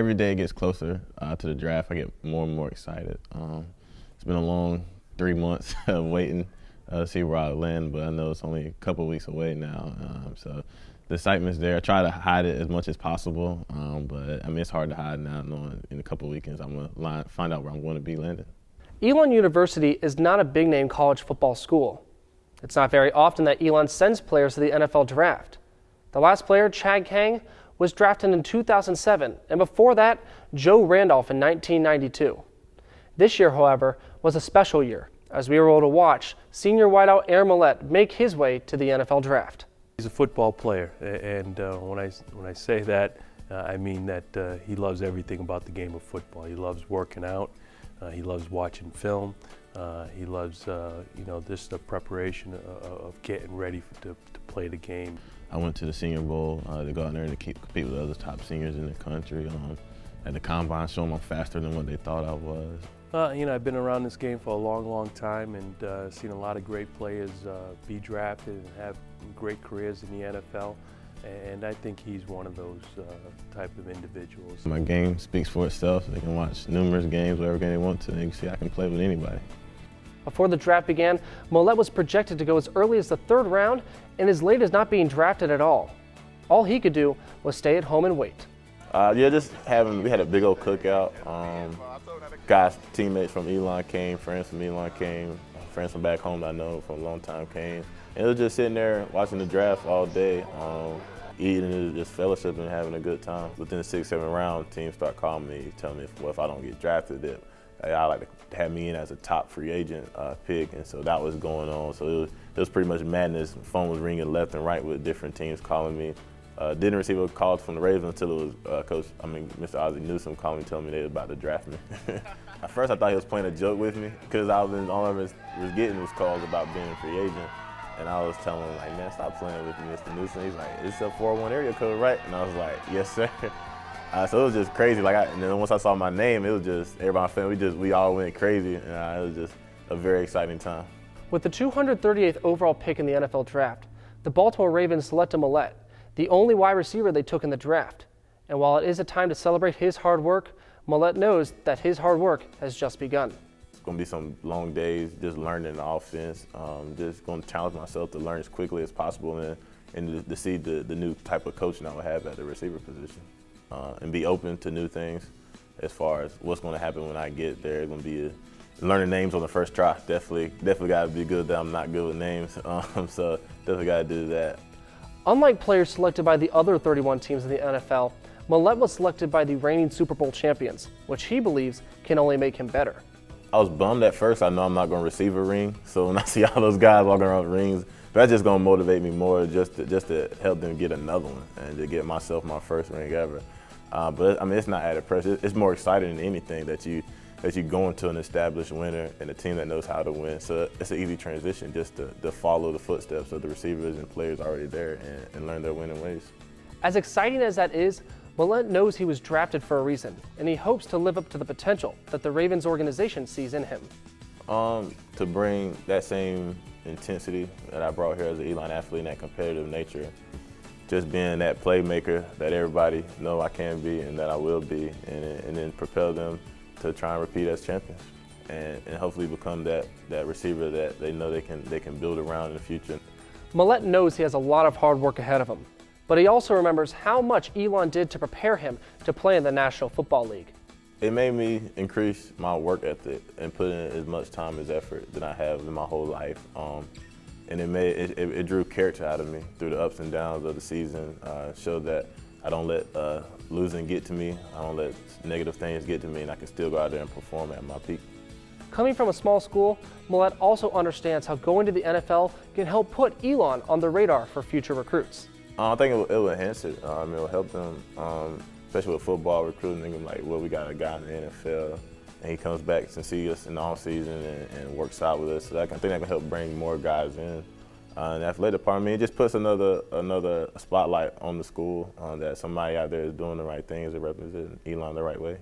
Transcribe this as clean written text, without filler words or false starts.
every day it gets closer to the draft, I get more and more excited. It's been a long 3 months of waiting to see where I land, but I know it's only a couple weeks away now. So the excitement's there. I try to hide it as much as possible, but I mean, it's hard to hide now, knowing in a couple weekends I'm going to find out where I'm going to be landing. Elon University is not a big-name college football school. It's not very often that Elon sends players to the NFL draft. The last player, Chad Kang, was drafted in 2007, and before that, Joe Randolph in 1992. This year, however, was a special year, as we were able to watch senior wideout Aaron Mellette make his way to the NFL draft. He's a football player, and when I say that, I mean that he loves everything about the game of football. He loves working out, he loves watching film, he loves just the preparation of getting ready to play the game. I went to the Senior Bowl to go out there and compete with the other top seniors in the country. At the combine, showing them I'm faster than what they thought I was. I've been around this game for a long, long time, and seen a lot of great players be drafted and have great careers in the NFL. And I think he's one of those type of individuals. My game speaks for itself. They can watch numerous games, whatever game they want to, and they can see I can play with anybody. Before the draft began, Mellette was projected to go as early as the 3rd round and as late as not being drafted at all. All he could do was stay at home and wait. We had a big old cookout. Guys, teammates from Elon came, friends from Elon came, friends from back home that I know from a long time came. And it was just sitting there watching the draft all day, eating and just fellowship and having a good time. Within the 6th, 7th round, teams start calling me, telling me if I don't get drafted, that I like to have me in as a top free agent pick, and so that was going on. So it was pretty much madness. The phone was ringing left and right with different teams calling me. Didn't receive a call from the Ravens until it was Mr. Ozzie Newsome calling me, telling me they were about to draft me. At first, I thought he was playing a joke with me because all I was getting was calls about being a free agent, and I was telling him, like, man, stop playing with me, Mr. Newsome. He's like, it's a 401 area code, right? And I was like, yes, sir. So it was just crazy. And then once I saw my name, it was just everybody family. We all went crazy, and it was just a very exciting time. With the 238th overall pick in the NFL draft, the Baltimore Ravens selected Mellette, the only wide receiver they took in the draft. And while it is a time to celebrate his hard work, Mellette knows that his hard work has just begun. It's going to be some long days just learning the offense, just going to challenge myself to learn as quickly as possible and to see the new type of coaching I will have at the receiver position. And be open to new things as far as what's going to happen when I get there. It's going to be learning names on the first try. Definitely got to be good that I'm not good with names, so definitely got to do that. Unlike players selected by the other 31 teams in the NFL, Mellette was selected by the reigning Super Bowl champions, which he believes can only make him better. I was bummed at first. I know I'm not going to receive a ring, so when I see all those guys walking around with rings, that's just going to motivate me more just to help them get another one and to get myself my first ring ever. But I mean, it's not added pressure. It's more exciting than anything that you go into an established winner and a team that knows how to win. So it's an easy transition just to follow the footsteps of the receivers and players already there and learn their winning ways. As exciting as that is, Mellette knows he was drafted for a reason, and he hopes to live up to the potential that the Ravens organization sees in him. To bring that same intensity that I brought here as an Elon athlete and that competitive nature, just being that playmaker that everybody know I can be and that I will be, and then propel them to try and repeat as champions, and hopefully become that receiver that they know they can build around in the future. Mellette knows he has a lot of hard work ahead of him, but he also remembers how much Elon did to prepare him to play in the National Football League. It made me increase my work ethic and put in as much time as effort that I have in my whole life. And it drew character out of me through the ups and downs of the season. Showed that I don't let losing get to me. I don't let negative things get to me, and I can still go out there and perform at my peak. Coming from a small school, Mellette also understands how going to the NFL can help put Elon on the radar for future recruits. I think it will enhance it. It will help them, especially with football recruiting. Like, well, we got a guy in the NFL, and he comes back to see us in the offseason and works out with us. So I think that can help bring more guys in. And the athletic department, it just puts another spotlight on the school that somebody out there is doing the right things and representing Elon the right way.